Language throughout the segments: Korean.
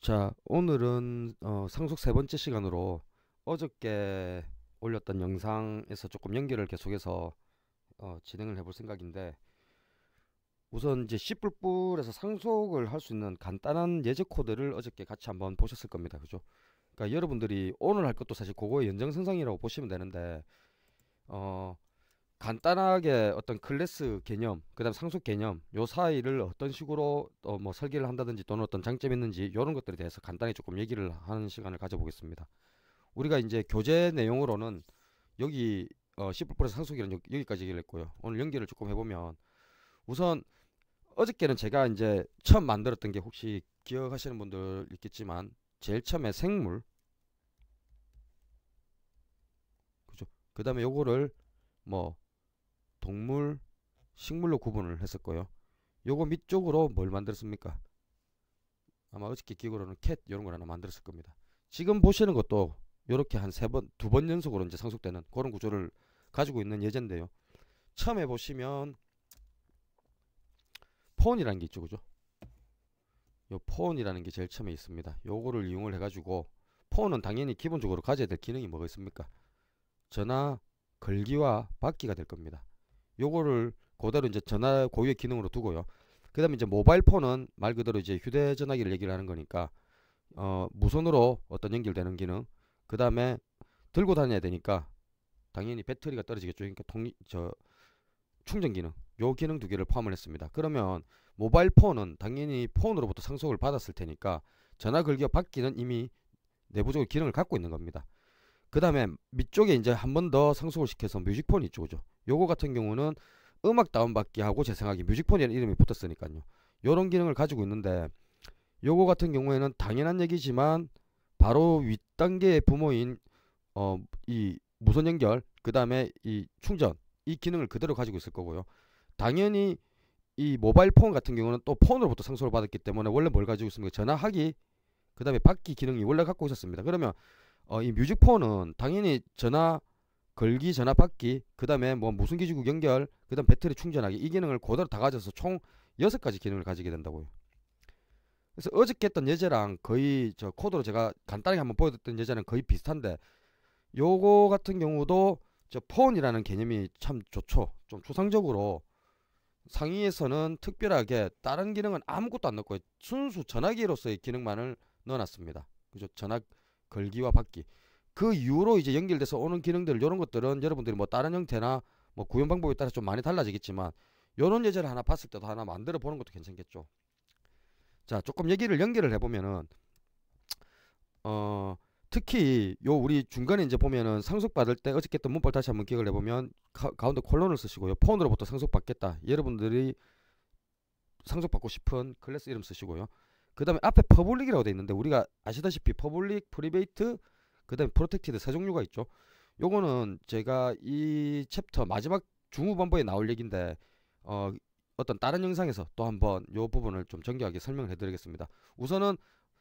자, 오늘은 상속 세 번째 시간으로 어저께 올렸던 영상에서 조금 연결을 계속해서 진행을 해볼 생각인데, 우선 이제 C++에서 상속을 할 수 있는 간단한 예제 코드를 어저께 같이 한번 보셨을 겁니다. 그죠? 그러니까 여러분들이 오늘 할 것도 사실 그거의 연장선상이라고 보시면 되는데, 어, 간단하게 어떤 클래스 개념, 그다음 상속 개념, 요 사이를 어떤 식으로 뭐 설계를 한다든지 또는 어떤 장점이 있는지 이런 것들에 대해서 간단히 조금 얘기를 하는 시간을 가져보겠습니다. 우리가 이제 교재 내용으로는 여기 C++에서 상속이라는 여기까지 얘기를 했고요. 오늘 연결을 조금 해보면 우선 어저께는 제가 이제 처음 만들었던 게 혹시 기억하시는 분들 있겠지만 제일 처음에 생물, 그죠? 그다음에 요거를 뭐 동물, 식물로 구분을 했었고요. 요거 밑쪽으로 뭘 만들었습니까? 아마 어저께 기억으로는 캣 이런 걸 하나 만들었을 겁니다. 지금 보시는 것도 이렇게 한 세 번, 두 번 연속으로 이제 상속되는 그런 구조를 가지고 있는 예제인데요. 처음에 보시면 폰이라는 게 있죠, 그죠? 요 폰이라는 게 제일 처음에 있습니다. 요거를 이용을 해가지고 폰은 당연히 기본적으로 가져야 될 기능이 뭐가 있습니까? 전화 걸기와 받기가 될 겁니다. 요거를 그대로 이제 전화 고유의 기능으로 두고요. 그 다음에 이제 모바일 폰은 말 그대로 이제 휴대전화기를 얘기를 하는 거니까 무선으로 어떤 연결되는 기능, 그 다음에 들고 다녀야 되니까 당연히 배터리가 떨어지겠죠. 그러니까 충전 기능, 요 기능 두 개를 포함을 했습니다. 그러면 모바일 폰은 당연히 폰으로부터 상속을 받았을 테니까 전화 걸기와 받기는 이미 내부적으로 기능을 갖고 있는 겁니다. 그 다음에 밑쪽에 이제 한 번 더 상속을 시켜서 뮤직폰이 있죠, 그죠? 요거 같은 경우는 음악 다운받기 하고 재생하기, 뮤직폰이라는 이름이 붙었으니까요. 요런 기능을 가지고 있는데 요거 같은 경우에는 당연한 얘기지만 바로 윗단계의 부모인 이 무선 연결, 그 다음에 이 충전, 이 기능을 그대로 가지고 있을 거고요. 당연히 이 모바일 폰 같은 경우는 또 폰으로부터 상속을 받았기 때문에 원래 뭘 가지고 있습니까? 전화하기, 그 다음에 받기 기능이 원래 갖고 있었습니다. 그러면 이 뮤직폰은 당연히 전화 걸기, 전화 받기, 그 다음에 뭐 무슨 기지국 연결, 그 다음 배터리 충전하기, 이 기능을 그대로 다 가져서 총 6가지 기능을 가지게 된다고요. 그래서 어저께 했던 예제랑 거의 저 코드로 제가 간단하게 한번 보여드렸던 예제랑 거의 비슷한데, 요거 같은 경우도 저 폰이라는 개념이 참 좋죠. 좀 추상적으로 상위에서는 특별하게 다른 기능은 아무것도 안 넣고 순수 전화기로서의 기능만을 넣어놨습니다. 그죠? 전화 걸기와 받기. 그 이후로 이제 연결돼서 오는 기능들, 이런 것들은 여러분들이 뭐 다른 형태나 뭐 구현 방법에 따라 좀 많이 달라지겠지만 요런 예제를 하나 봤을 때도 하나 만들어 보는 것도 괜찮겠죠. 자, 조금 얘기를 연결을 해보면은 어 특히 요 우리 중간에 이제 보면은 상속받을 때 어저께 했던 문법 다시 한번 기억을 해보면 가운데 콜론을 쓰시고요. 폰으로부터 상속받겠다. 여러분들이 상속받고 싶은 클래스 이름 쓰시고요. 그 다음에 앞에 퍼블릭이라고 되어 있는데 우리가 아시다시피 퍼블릭, 프리베이트, 그 다음에 프로텍티드 세 종류가 있죠. 요거는 제가 이 챕터 마지막 중후반부에 나올 얘기인데 어떤 다른 영상에서 또 한번 요 부분을 좀 정교하게 설명을 해드리겠습니다. 우선은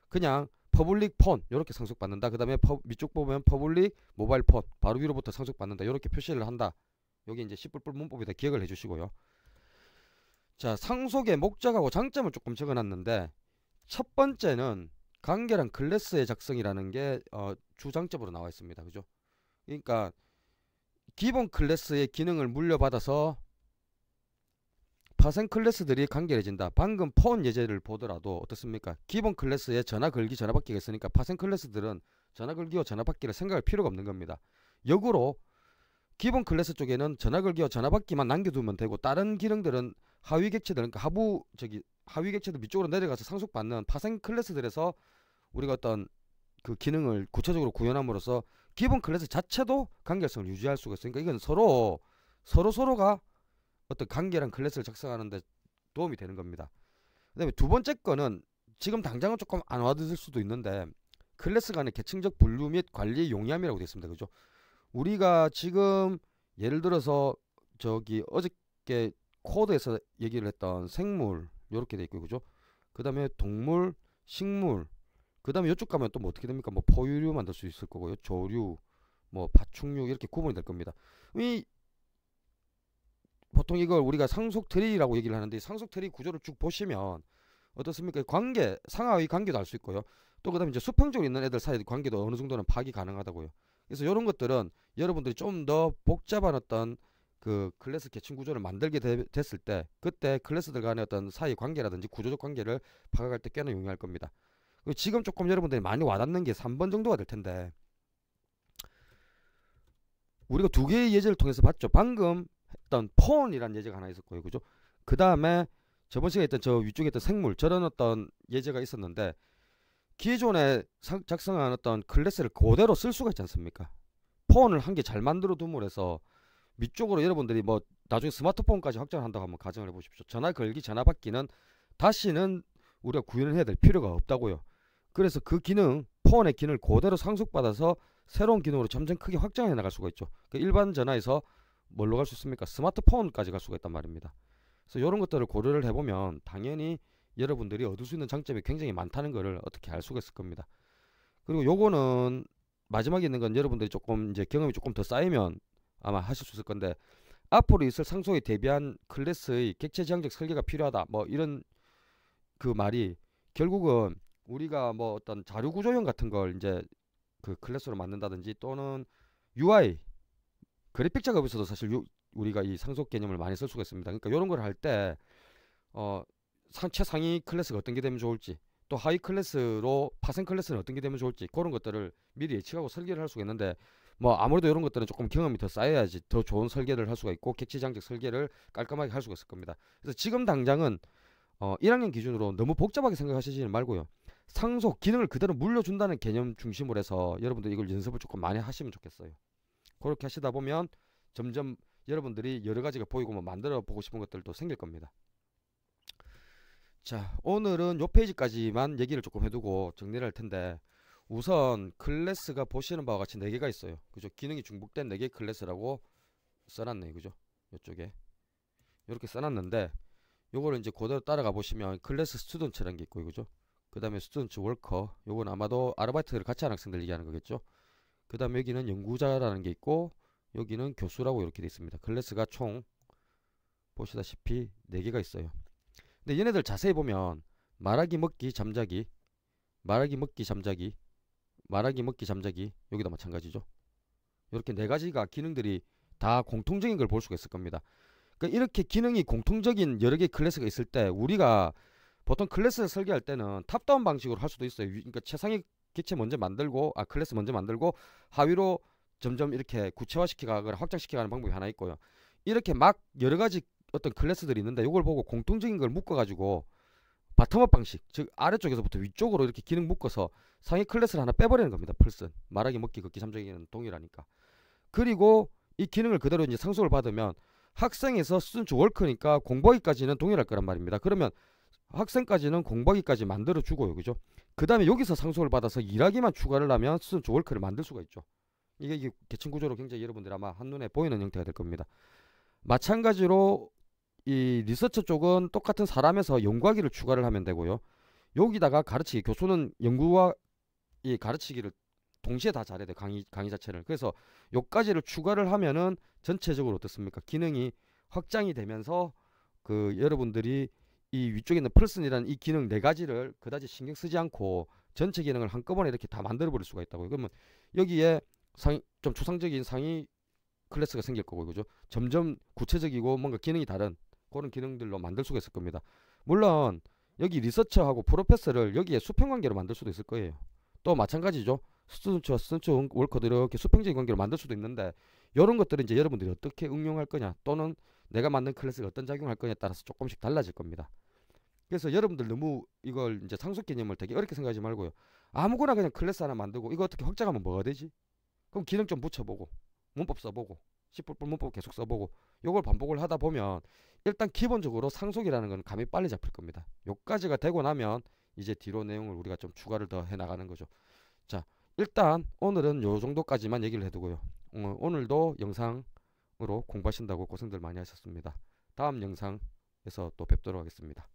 그냥 퍼블릭 폰 이렇게 상속받는다. 그 다음에 밑쪽 보면 퍼블릭 모바일 폰 바로 위로부터 상속받는다. 이렇게 표시를 한다. 여기 이제 C++ 문법에다 기억을 해주시고요. 자, 상속의 목적하고 장점을 조금 적어놨는데 첫 번째는 간결한 클래스의 작성이라는 게 주장점으로 나와 있습니다. 그죠? 그러니까 기본 클래스의 기능을 물려받아서 파생 클래스들이 간결해진다. 방금 폰 예제를 보더라도 어떻습니까? 기본 클래스에 전화 걸기, 전화 받기가 있으니까 파생 클래스들은 전화 걸기와 전화 받기를 생각할 필요가 없는 겁니다. 역으로 기본 클래스 쪽에는 전화 걸기와 전화 받기만 남겨두면 되고 다른 기능들은 하위 객체들, 그러니까 하위 객체들 밑쪽으로 내려가서 상속받는 파생 클래스들에서 우리가 어떤 그 기능을 구체적으로 구현함으로써 기본 클래스 자체도 간결성을 유지할 수가 있으니까 이건 서로가 어떤 간결한 클래스를 작성하는데 도움이 되는 겁니다. 그다음에 두 번째 거는 지금 당장은 조금 안 와닿을 수도 있는데 클래스 간의 계층적 분류 및 관리의 용이함이라고 되어 있습니다. 그죠? 우리가 지금 예를 들어서 저기 어저께 코드에서 얘기를 했던 생물 이렇게 돼 있고, 그죠? 그 다음에 동물, 식물, 그 다음에 이쪽 가면 또 뭐 어떻게 됩니까? 뭐 포유류 만들 수 있을 거고요. 조류, 뭐 파충류 이렇게 구분이 될 겁니다. 이 보통 이걸 우리가 상속 트리라고 얘기를 하는데 상속 트리 구조를 쭉 보시면 어떻습니까? 관계, 상하의 관계도 알 수 있고요. 또 그다음에 이제 수평적으로 있는 애들 사이 관계도 어느 정도는 파악이 가능하다고요. 그래서 이런 것들은 여러분들이 좀 더 복잡한 어떤 그 클래스 계층 구조를 만들게 됐을 때 그때 클래스들 간의 어떤 사이 관계라든지 구조적 관계를 파악할 때 꽤나 용이할 겁니다. 그리고 지금 조금 여러분들이 많이 와닿는 게 3번 정도가 될 텐데 우리가 두 개의 예제를 통해서 봤죠. 방금 했던 폰이라는 예제가 하나 있었고요. 그죠? 그 다음에 저번 시간에 했던 저 위쪽에 있던 생물 저런 어떤 예제가 있었는데 기존에 작성한 어떤 클래스를 그대로 쓸 수가 있지 않습니까? 폰을 한 개 잘 만들어 둠으로 해서 위쪽으로 여러분들이 뭐 나중에 스마트폰까지 확장을 한다고 한번 가정을 해보십시오. 전화 걸기, 전화 받기는 다시는 우리가 구현을 해야 될 필요가 없다고요. 그래서 그 기능, 폰의 기능을 그대로 상속받아서 새로운 기능으로 점점 크게 확장해 나갈 수가 있죠. 그러니까 일반 전화에서 뭘로 갈 수 있습니까? 스마트폰까지 갈 수가 있단 말입니다. 그래서 이런 것들을 고려를 해보면 당연히 여러분들이 얻을 수 있는 장점이 굉장히 많다는 것을 어떻게 알 수가 있을 겁니다. 그리고 요거는 마지막에 있는 건 여러분들이 조금 이제 경험이 조금 더 쌓이면 아마 하실 수 있을 건데 앞으로 있을 상속에 대비한 클래스의 객체 지향적 설계가 필요하다. 뭐 이런 그 말이 결국은 우리가 뭐 어떤 자료 구조형 같은 걸 이제 그 클래스로 만든다든지 또는 UI 그래픽 작업에서도 사실 우리가 이 상속 개념을 많이 쓸 수가 있습니다. 그러니까 이런 걸 할 때 최상위 클래스가 어떤 게 되면 좋을지 또 하위 클래스로 파생 클래스는 어떤 게 되면 좋을지 그런 것들을 미리 예측하고 설계를 할 수가 있는데 뭐 아무래도 이런 것들은 조금 경험이 더 쌓여야지 더 좋은 설계를 할 수가 있고 객체지향적 설계를 깔끔하게 할 수가 있을 겁니다. 그래서 지금 당장은 1학년 기준으로 너무 복잡하게 생각하시지 말고요. 상속 기능을 그대로 물려준다는 개념 중심으로 해서 여러분들 이걸 연습을 조금 많이 하시면 좋겠어요. 그렇게 하시다 보면 점점 여러분들이 여러 가지가 보이고 뭐 만들어 보고 싶은 것들도 생길 겁니다. 자, 오늘은 요 페이지까지만 얘기를 조금 해두고 정리를 할 텐데 우선 클래스가 보시는 바와 같이 4개가 있어요. 그죠? 기능이 중복된 4개의 클래스라고 써놨네요. 그죠? 이쪽에 이렇게 써놨는데 요거를 이제 그대로 따라가 보시면 클래스 스튜던트라는 게 있고 그죠? 그 다음에 스튜던트 월커 요건 아마도 아르바이트를 같이 하는 학생들 얘기하는 거겠죠? 그 다음에 여기는 연구자라는 게 있고 여기는 교수라고 이렇게 되어 있습니다. 클래스가 총 보시다시피 4개가 있어요. 근데 얘네들 자세히 보면 말하기 먹기 잠자기 말하기 먹기 잠자기 말하기 먹기 잠자기 여기도 마찬가지죠. 이렇게 4가지가 기능들이 다 공통적인 걸 볼 수가 있을 겁니다. 그러니까 이렇게 기능이 공통적인 여러 개의 클래스가 있을 때 우리가 보통 클래스를 설계할 때는 탑다운 방식으로 할 수도 있어요. 그러니까 최상위 객체 먼저 만들고 클래스 먼저 만들고 하위로 점점 이렇게 구체화시키거나 확장시키가는 방법이 하나 있고요. 이렇게 막 여러 가지 어떤 클래스들이 있는데 이걸 보고 공통적인 걸 묶어가지고 바텀업 방식, 즉 아래쪽에서부터 위쪽으로 이렇게 기능 묶어서 상위 클래스를 하나 빼버리는 겁니다. 펄슨 말하기 먹기 걷기 잠자기는 동일하니까. 그리고 이 기능을 그대로 이제 상속을 받으면 학생에서 스튜던트 월커니까 공부하기까지는 동일할 거란 말입니다. 그러면 학생까지는 공부하기까지 만들어 주고요. 그죠? 그 다음에 여기서 상속을 받아서 일하기만 추가를 하면 스튜던트 월커를 만들 수가 있죠. 이게 계층 구조로 굉장히 여러분들 아마 한눈에 보이는 형태가 될 겁니다. 마찬가지로 이 리서처 쪽은 똑같은 사람에서 연구하기를 추가를 하면 되고요. 여기다가 가르치기, 교수는 연구와 이 가르치기를 동시에 다 잘해야 돼. 강의 자체를. 그래서 요까지를 추가를 하면은 전체적으로 어떻습니까? 기능이 확장이 되면서 그 여러분들이 이 위쪽에 있는 플러슨이라는 이 기능 4가지를 그다지 신경 쓰지 않고 전체 기능을 한꺼번에 이렇게 다 만들어 버릴 수가 있다고요. 그러면 여기에 좀 추상적인 상위 클래스가 생길 거고 그죠? 점점 구체적이고 뭔가 기능이 다른 그런 기능들로 만들 수가 있을 겁니다. 물론 여기 리서처하고 프로페서를 여기에 수평 관계로 만들 수도 있을 거예요. 또 마찬가지죠. 스튜던트와 스튜던트 월커들 이렇게 수평적인 관계로 만들 수도 있는데 이런 것들은 이제 여러분들이 어떻게 응용할 거냐 또는 내가 만든 클래스가 어떤 작용할 거냐에 따라서 조금씩 달라질 겁니다. 그래서 여러분들 너무 이걸 이제 상속 개념을 되게 어렵게 생각하지 말고요. 아무거나 그냥 클래스 하나 만들고 이거 어떻게 확장하면 뭐가 되지? 그럼 기능 좀 붙여보고 문법 써보고 C++ 문법 계속 써보고 요걸 반복을 하다 보면 일단 기본적으로 상속이라는 건 감이 빨리 잡힐 겁니다. 요까지가 되고 나면 이제 뒤로 내용을 우리가 좀 추가를 더 해나가는 거죠. 자, 일단 오늘은 요 정도까지만 얘기를 해두고요. 오늘도 영상으로 공부하신다고 고생들 많이 하셨습니다. 다음 영상에서 또 뵙도록 하겠습니다.